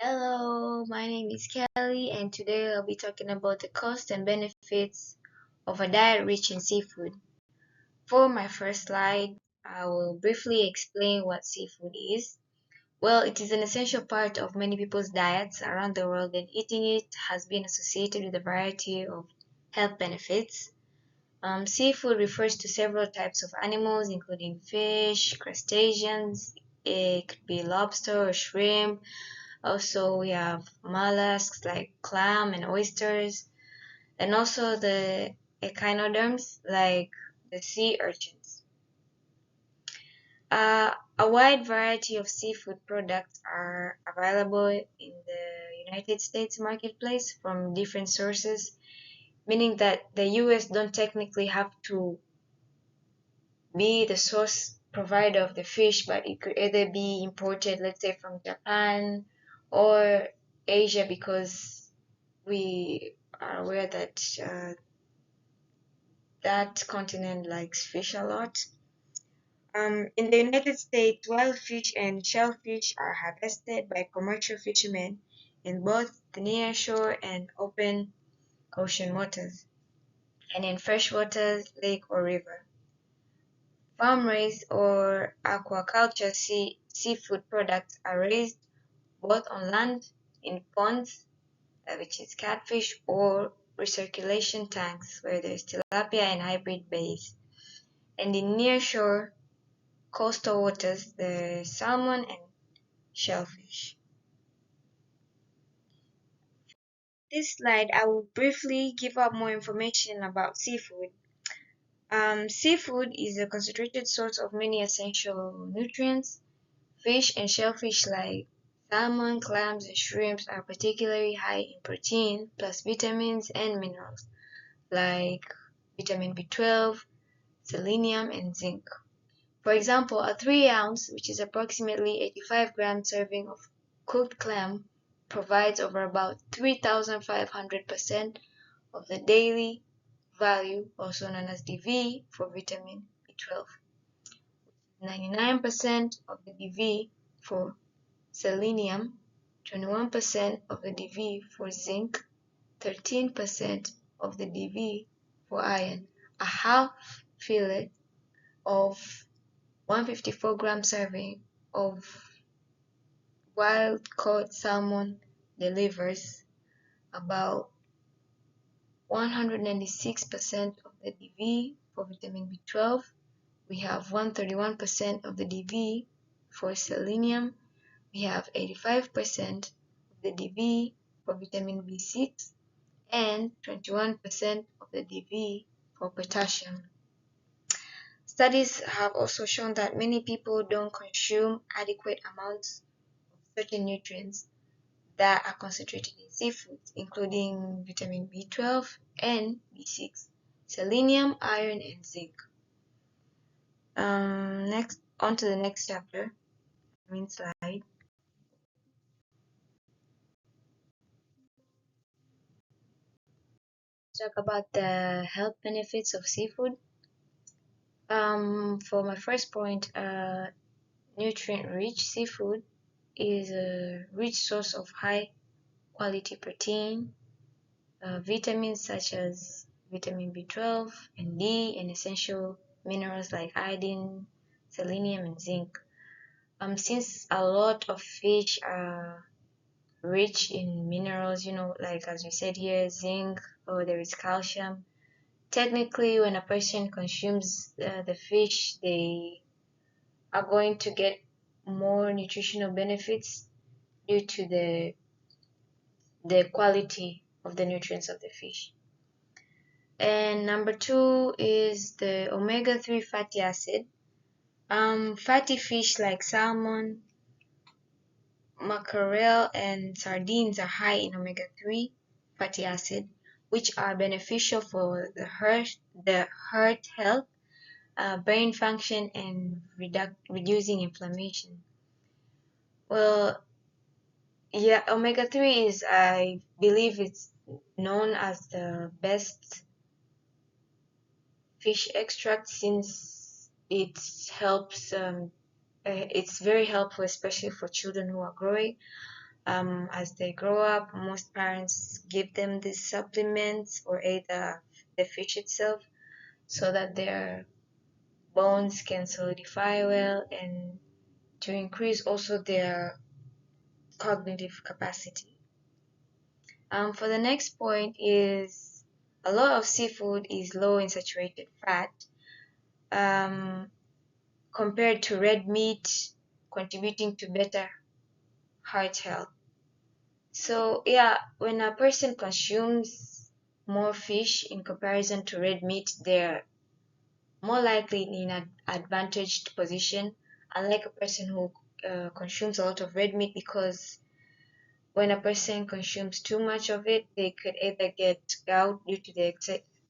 Hello, my name is Kelly, and today I'll be talking about the cost and benefits of a diet rich in seafood. For my first slide, I will briefly explain what seafood is. Well, it is an essential part of many people's diets around the world, and eating it has been associated with a variety of health benefits. Seafood refers to several types of animals, including fish, crustaceans, it could be lobster or shrimp. Also, we have mollusks like clam and oysters, and also the echinoderms like the sea urchins. A wide variety of seafood products are available in the United States marketplace from different sources, meaning that the US don't technically have to be the source provider of the fish, but it could either be imported, let's say from Japan or Asia, because we are aware that that continent likes fish a lot. In the United States, wild fish and shellfish are harvested by commercial fishermen in both the nearshore and open ocean waters, and in fresh waters, lake or river. Farm-raised or aquaculture seafood products are raised both on land in ponds, which is catfish, or recirculation tanks where there's tilapia and hybrid bass. And in nearshore coastal waters, there's salmon and shellfish. This slide, I will briefly give out more information about seafood. Seafood is a concentrated source of many essential nutrients. Fish and shellfish like salmon, clams, and shrimps are particularly high in protein, plus vitamins and minerals like vitamin B12, selenium, and zinc. For example, a 3-ounce, which is approximately 85-gram serving of cooked clam, provides over about 3,500% of the daily value, also known as DV, for vitamin B12, 99% of the DV for selenium, 21% of the DV for zinc, 13% of the DV for iron. A half fillet of 154-gram serving of wild-caught salmon delivers about 196% of the DV for vitamin B12. We have 131% of the DV for selenium. We have 85% of the DV for vitamin B6 and 21% of the DV for potassium. Studies have also shown that many people don't consume adequate amounts of certain nutrients that are concentrated in seafoods, including vitamin B12 and B6, selenium, iron, and zinc. Next, on to the next chapter, main slide. Talk about the health benefits of seafood. For my first point, nutrient-rich seafood is a rich source of high-quality protein, vitamins such as vitamin B12 and D, and essential minerals like iodine, selenium, and zinc. Since a lot of fish are rich in minerals, like as we said here, zinc, or there is calcium. Technically, when a person consumes the fish, they are going to get more nutritional benefits due to the quality of the nutrients of the fish. And number 2 is the omega-3 fatty acid. Fatty fish like salmon, mackerel, and sardines are high in omega-3 fatty acid, which are beneficial for the heart health, brain function, and reducing inflammation. Well, yeah, omega-3 is, I believe it's known as the best fish extract since it helps, it's very helpful, especially for children who are growing. As they grow up, most parents give them these supplements or either the fish itself so that their bones can solidify well and to increase also their cognitive capacity. For the next point is a lot of seafood is low in saturated fat compared to red meat, contributing to better heart health. So yeah, when a person consumes more fish in comparison to red meat, they're more likely in an advantaged position, unlike a person who consumes a lot of red meat, because when a person consumes too much of it, they could either get gout due to the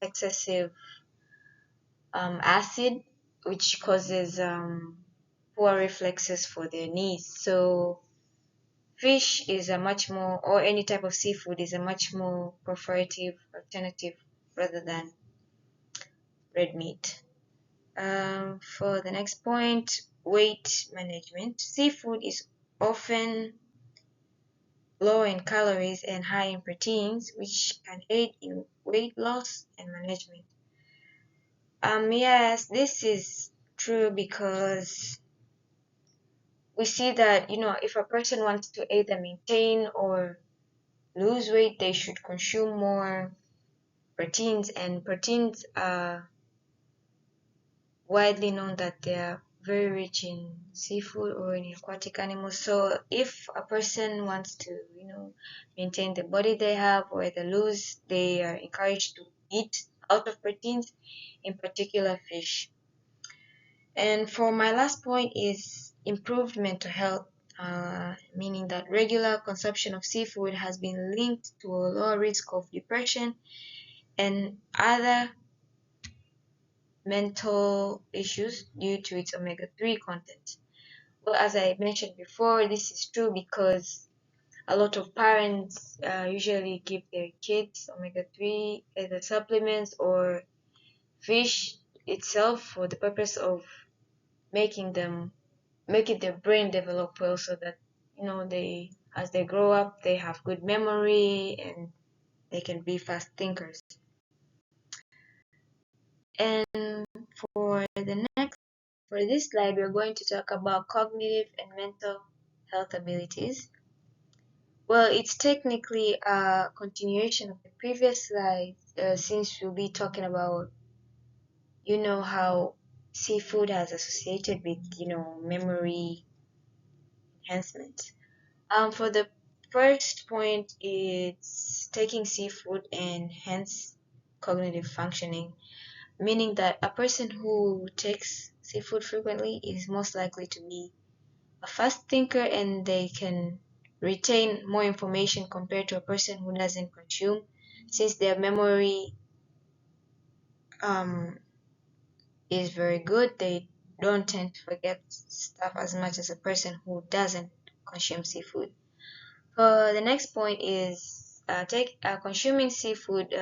excessive acid, which causes poor reflexes for their knees. So fish is a much more, or any type of seafood is a much more preferable alternative rather than red meat. For the next point, weight management. Seafood is often low in calories and high in proteins, which can aid in weight loss and management. Yes, this is true because we see that, if a person wants to either maintain or lose weight, they should consume more proteins, and proteins are widely known that they are very rich in seafood or in aquatic animals. So if a person wants to, maintain the body they have or the lose, they are encouraged to eat out of proteins, in particular fish. And for my last point is improved mental health, meaning that regular consumption of seafood has been linked to a lower risk of depression and other mental issues due to its omega-3 content. Well, as I mentioned before, this is true because a lot of parents usually give their kids omega-3 either supplements or fish itself for the purpose of making their brain develop well, so that they, as they grow up, they have good memory and they can be fast thinkers. And for this slide, we're going to talk about cognitive and mental health abilities. Well, it's technically a continuation of the previous slide, since we'll be talking about, how seafood has associated with, memory enhancement. For the first point, it's taking seafood and hence cognitive functioning, meaning that a person who takes seafood frequently is most likely to be a fast thinker and they can retain more information compared to a person who doesn't consume, since their memory is very good. They don't tend to forget stuff as much as a person who doesn't consume seafood. The next point is consuming seafood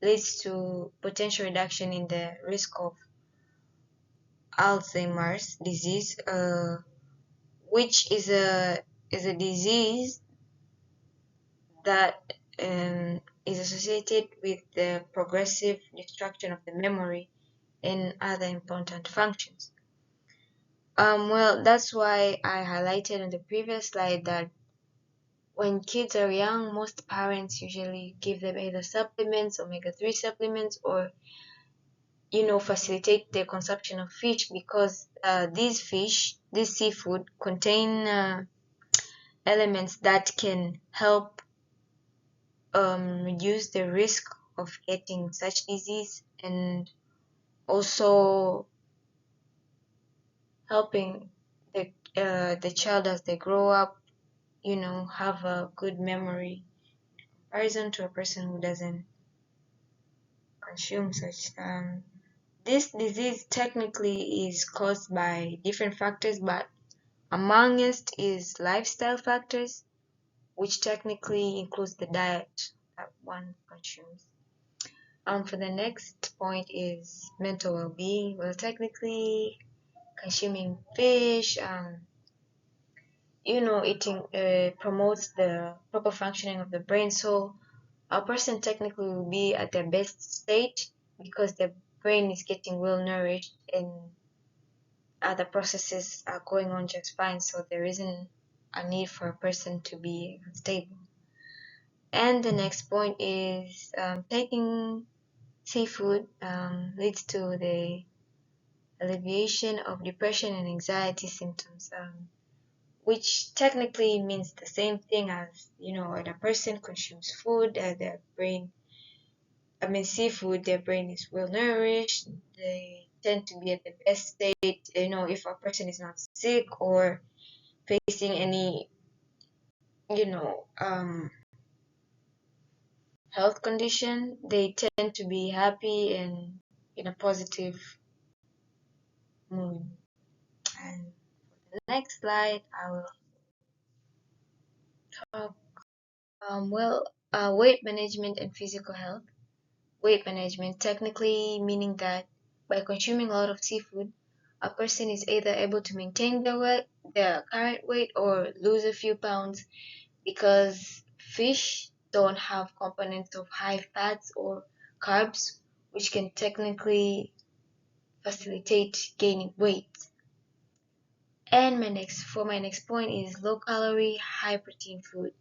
leads to potential reduction in the risk of Alzheimer's disease, which is a disease that is associated with the progressive destruction of the memory and other important functions. Well, that's why I highlighted on the previous slide that when kids are young, most parents usually give them either supplements, omega-3 supplements, or facilitate the consumption of fish, because this seafood contain elements that can help reduce the risk of getting such disease, and also helping the child as they grow up, have a good memory in comparison to a person who doesn't consume such. This disease technically is caused by different factors, but amongst is lifestyle factors, which technically includes the diet that one consumes. For the next point is mental well-being. Well, technically, consuming fish eating promotes the proper functioning of the brain. So a person technically will be at their best state because their brain is getting well nourished and other processes are going on just fine. So there isn't a need for a person to be unstable. And the next point is taking seafood leads to the alleviation of depression and anxiety symptoms, which technically means the same thing as, when a person consumes food, their brain, seafood, their brain is well nourished, they tend to be at the best state, if a person is not sick or facing any, you know, um, health condition, they tend to be happy and in a positive mood. And for the next slide, I will talk, weight management and physical health. Weight management, technically meaning that by consuming a lot of seafood, a person is either able to maintain their current weight, or lose a few pounds, because fish don't have components of high fats or carbs, which can technically facilitate gaining weight. And my next point is low calorie, high protein food.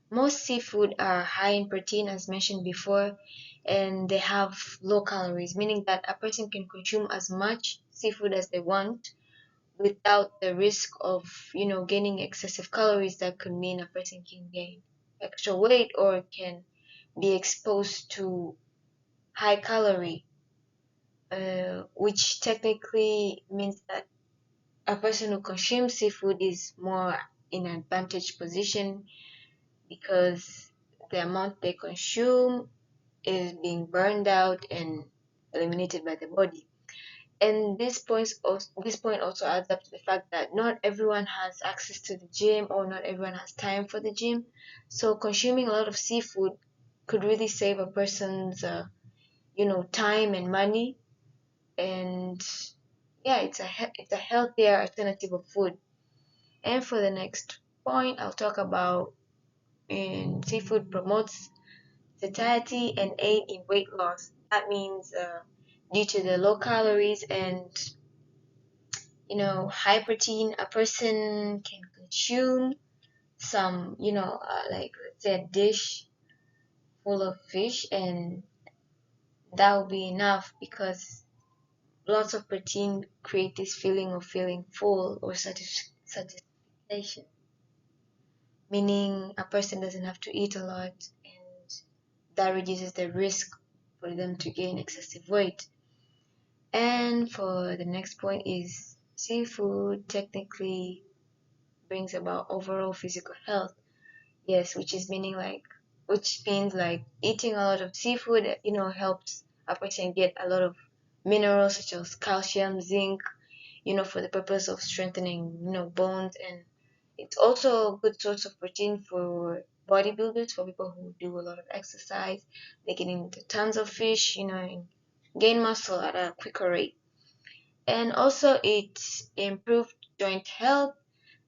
Most seafood are high in protein, as mentioned before, and they have low calories, meaning that a person can consume as much seafood as they want without the risk of, gaining excessive calories that could mean a person can gain extra weight or can be exposed to high calorie, which technically means that a person who consumes seafood is more in an advantage position because the amount they consume is being burned out and eliminated by the body. And this point also adds up to the fact that not everyone has access to the gym, or not everyone has time for the gym. So consuming a lot of seafood could really save a person's time and money. And yeah, it's a healthier alternative of food. And for the next point, I'll talk about seafood promotes satiety and aid in weight loss. That means due to the low calories and high protein, a person can consume some, like let's say a dish full of fish, and that will be enough because lots of protein create this feeling of feeling full or satisfaction, meaning a person doesn't have to eat a lot, and that reduces the risk for them to gain excessive weight. And for the next point is seafood technically brings about overall physical health. Yes, which means like eating a lot of seafood, helps a person get a lot of minerals such as calcium, zinc, for the purpose of strengthening, bones. And it's also a good source of protein for bodybuilders, for people who do a lot of exercise. They can eat tons of fish, and gain muscle at a quicker rate. And also it improved joint health.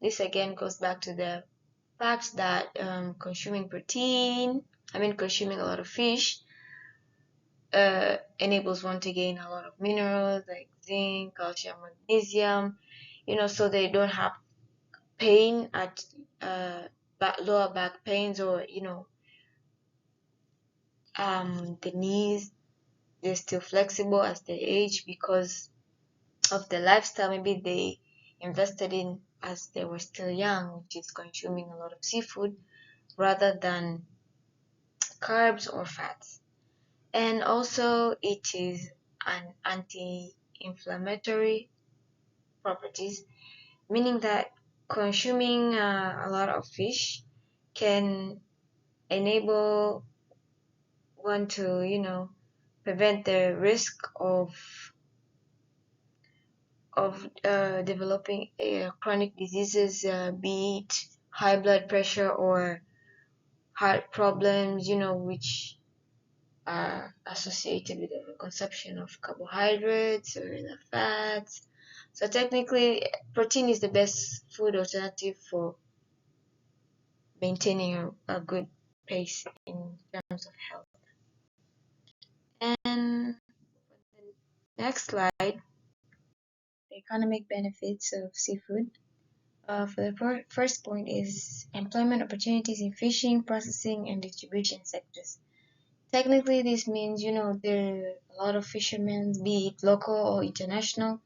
This again goes back to the fact that consuming a lot of fish enables one to gain a lot of minerals like zinc, calcium, magnesium, so they don't have pain at lower back pains, or the knees. They're still flexible as they age because of the lifestyle maybe they invested in as they were still young, which is consuming a lot of seafood rather than carbs or fats. And also it is an anti-inflammatory properties, meaning that consuming a lot of fish can enable one to, prevent the risk of developing chronic diseases, be it high blood pressure or heart problems, which are associated with the consumption of carbohydrates or the fats. So technically, protein is the best food alternative for maintaining a good pace in terms of health. And the next slide, the economic benefits of seafood. For the first point is employment opportunities in fishing, processing, and distribution sectors. Technically, this means, there are a lot of fishermen, be it local or international,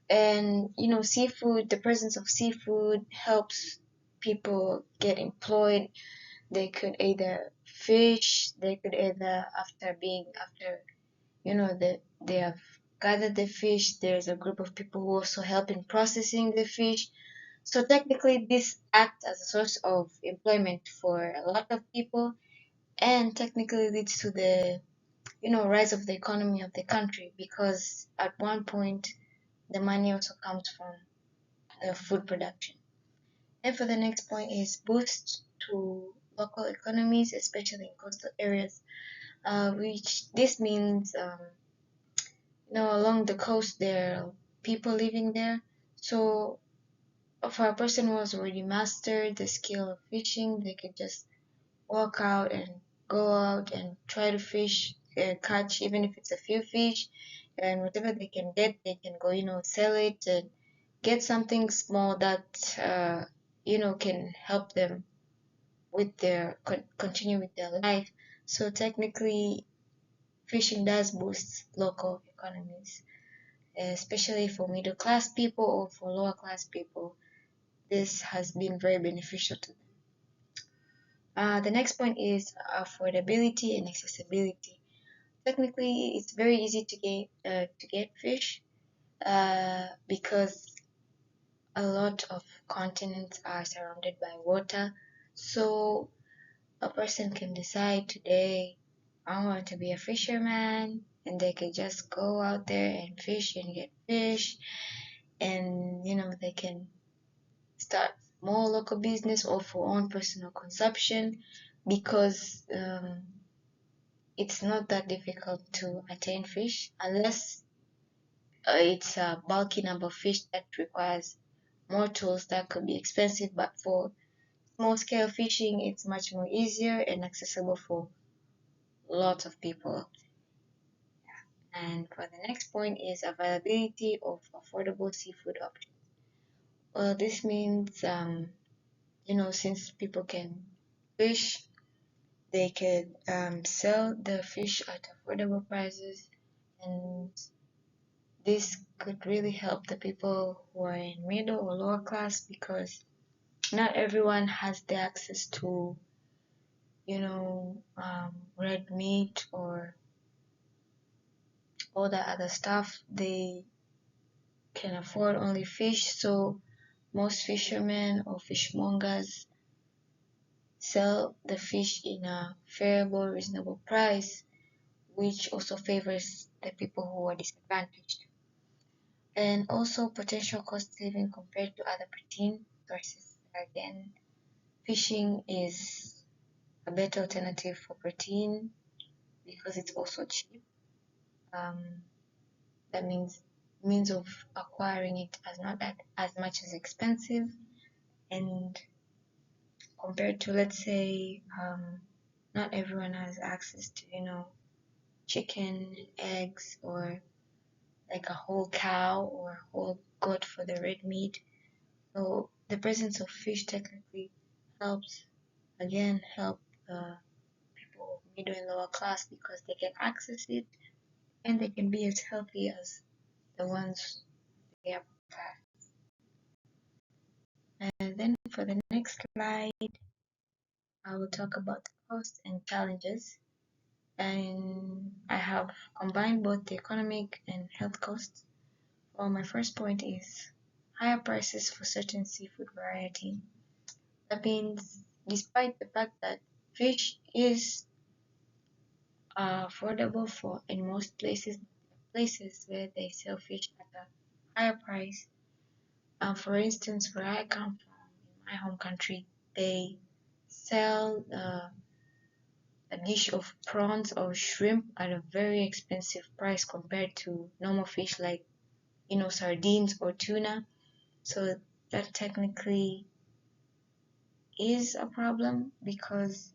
and, seafood, the presence of seafood helps people get employed. They could either fish, after, they have gathered the fish, there's a group of people who also help in processing the fish. So technically, this acts as a source of employment for a lot of people, and technically leads to the rise of the economy of the country, because at one point the money also comes from the food production. And for the next point is boost to local economies, especially in coastal areas, which this means along the coast there are people living there. So for a person who has already mastered the skill of fishing, they could just walk out and go out and try to fish, catch, even if it's a few fish, and whatever they can get, they can go, sell it and get something small that, can help them with continue with their life. So technically, fishing does boost local economies, especially for middle class people or for lower class people. This has been very beneficial to them. The next point is affordability and accessibility. Technically, it's very easy to get fish because a lot of continents are surrounded by water. So a person can decide today, I want to be a fisherman, and they can just go out there and fish and get fish, and they can start small local business or for own personal consumption, because it's not that difficult to attain fish, unless it's a bulky number of fish that requires more tools that could be expensive. But for small scale fishing, it's much more easier and accessible for lots of people. And for the next point is availability of affordable seafood options. Well, this means since people can fish, they could sell the fish at affordable prices, and this could really help the people who are in middle or lower class, because not everyone has the access to red meat or all the other stuff. They can afford only fish, so most fishermen or fishmongers sell the fish in a favorable, reasonable price, which also favors the people who are disadvantaged. And also potential cost saving compared to other protein sources. Again, fishing is a better alternative for protein because it's also cheap. That means of acquiring it is not that as much as expensive, and compared to, let's say, not everyone has access to chicken, eggs, or like a whole cow or whole goat for the red meat. So the presence of fish technically helps help people middle and lower class, because they can access it and they can be as healthy as the ones they are prepared. And then for the next slide, I will talk about the costs and challenges. And I have combined both the economic and health costs. Well, my first point is higher prices for certain seafood variety. That means, despite the fact that fish is affordable for in most places where they sell fish at a higher price. For instance, where I come from, in my home country, they sell a dish of prawns or shrimp at a very expensive price compared to normal fish like sardines or tuna. So that technically is a problem because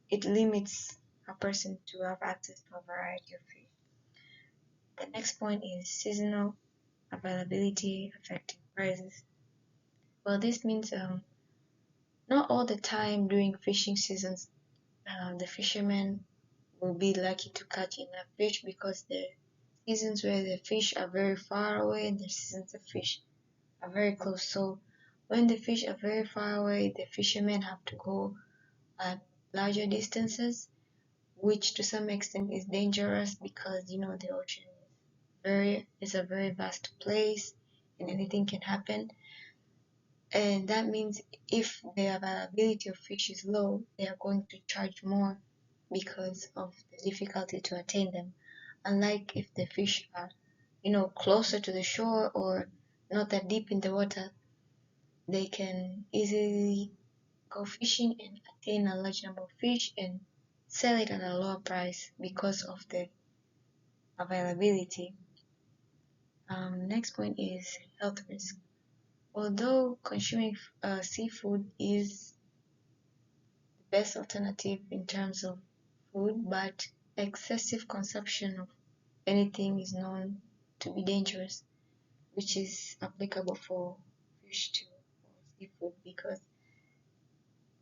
it limits a person to have access to a variety of fish. The next point is seasonal availability affecting prices. Well, this means not all the time during fishing seasons the fishermen will be lucky to catch enough fish because there are seasons where the fish are very far away and the seasons the fish are very close. So when the fish are very far away, the fishermen have to go at larger distances, which to some extent is dangerous because the ocean is a very vast place and anything can happen. And that means if the availability of fish is low, they are going to charge more because of the difficulty to attain them. Unlike if the fish are, closer to the shore or not that deep in the water, they can easily go fishing and attain a large number of fish and sell it at a lower price because of the availability. Next point is health risk. Although consuming seafood is the best alternative in terms of food, but excessive consumption of anything is known to be dangerous, which is applicable for fish too, or seafood, because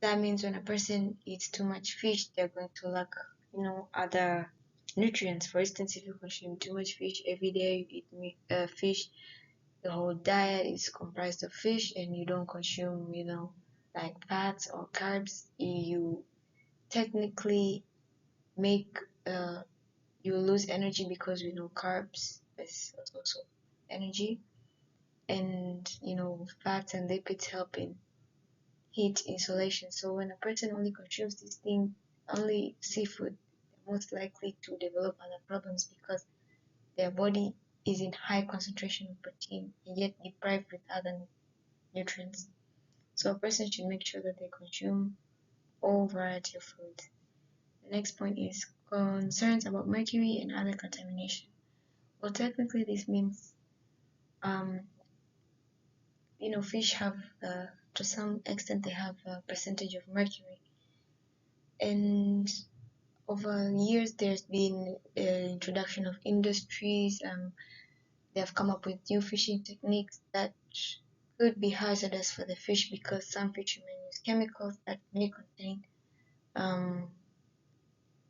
that means when a person eats too much fish, they're going to lack, other nutrients. For instance, if you consume too much fish every day, you eat fish, the whole diet is comprised of fish, and you don't consume, like fats or carbs, you technically make you lose energy because we know carbs is also energy, and fats and lipids help in heat insulation. So when a person only consumes this thing, only seafood, they're most likely to develop other problems because their body is in high concentration of protein and yet deprived with other nutrients. So a person should make sure that they consume all variety of food. The next point is concerns about mercury and other contamination. Well, technically this means fish have to some extent they have a percentage of mercury, and over years there's been introduction of industries. They have come up with new fishing techniques that could be hazardous for the fish because some fishermen use chemicals that may contain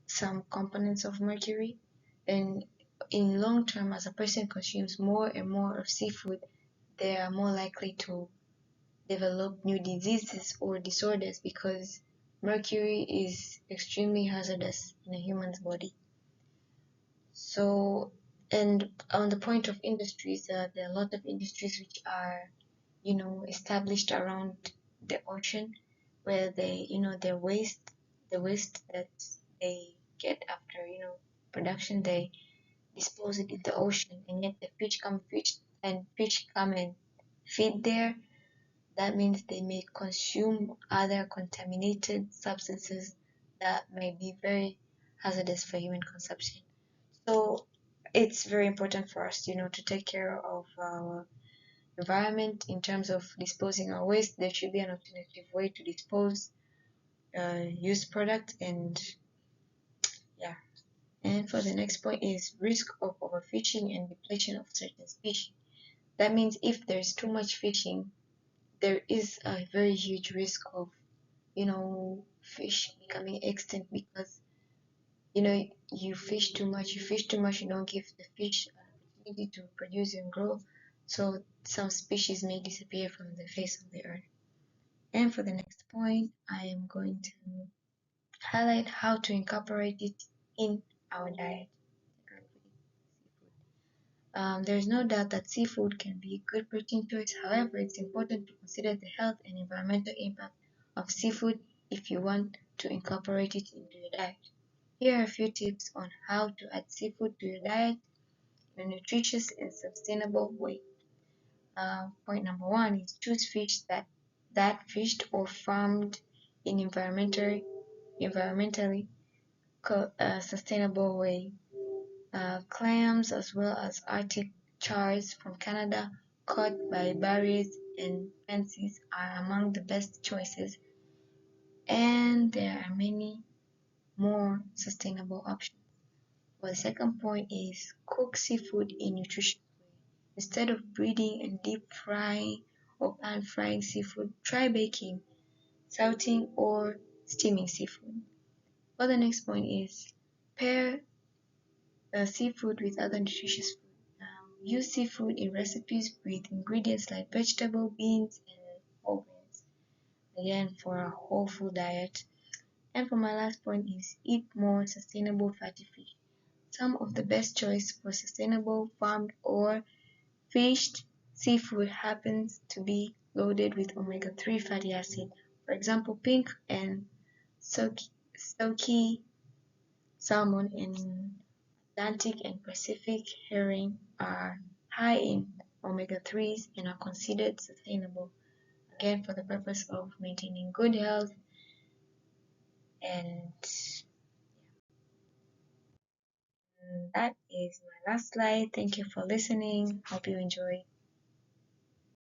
some components of mercury, and in long term, as a person consumes more and more of seafood, they are more likely to develop new diseases or disorders because mercury is extremely hazardous in a human's body. So, and on the point of industries, there are a lot of industries which are, established around the ocean, where they, the waste that they get after, production, they dispose it in the ocean, and yet the fish come and feed there. That means they may consume other contaminated substances that may be very hazardous for human consumption. So it's very important for us, to take care of our environment in terms of disposing our waste. There should be an alternative way to dispose used product, and yeah. And for the next point is risk of overfishing and depletion of certain species. That means if there's too much fishing, there is a very huge risk of fish becoming extinct because you fish too much, you don't give the fish an opportunity to produce and grow, so some species may disappear from the face of the earth. And for the next point, I am going to highlight how to incorporate it in our diet. There's no doubt that seafood can be a good protein choice. However, it's important to consider the health and environmental impact of seafood if you want to incorporate it into your diet. Here are a few tips on how to add seafood to your diet in a nutritious and sustainable way. Point number one is choose fish that fished or farmed in environmentally sustainable way. Clams as well as Arctic chars from Canada caught by barriers and fancies are among the best choices more sustainable options. Well, the second point is cook seafood in nutritious way. Instead of breading and deep frying or pan frying seafood, try baking, salting, or steaming seafood. Well, the next point is pair seafood with other nutritious food. Use seafood in recipes with ingredients like vegetable, beans, and whole grains. Again, for a whole food diet. And for my last point is eat more sustainable fatty fish. Some of the best choice for sustainable farmed or fished seafood happens to be loaded with omega-3 fatty acid. For example, pink and silky salmon and Atlantic and Pacific herring are high in omega-3s and are considered sustainable, again for the purpose of maintaining good health. And that is my last slide. Thank you for listening. Hope you enjoyed.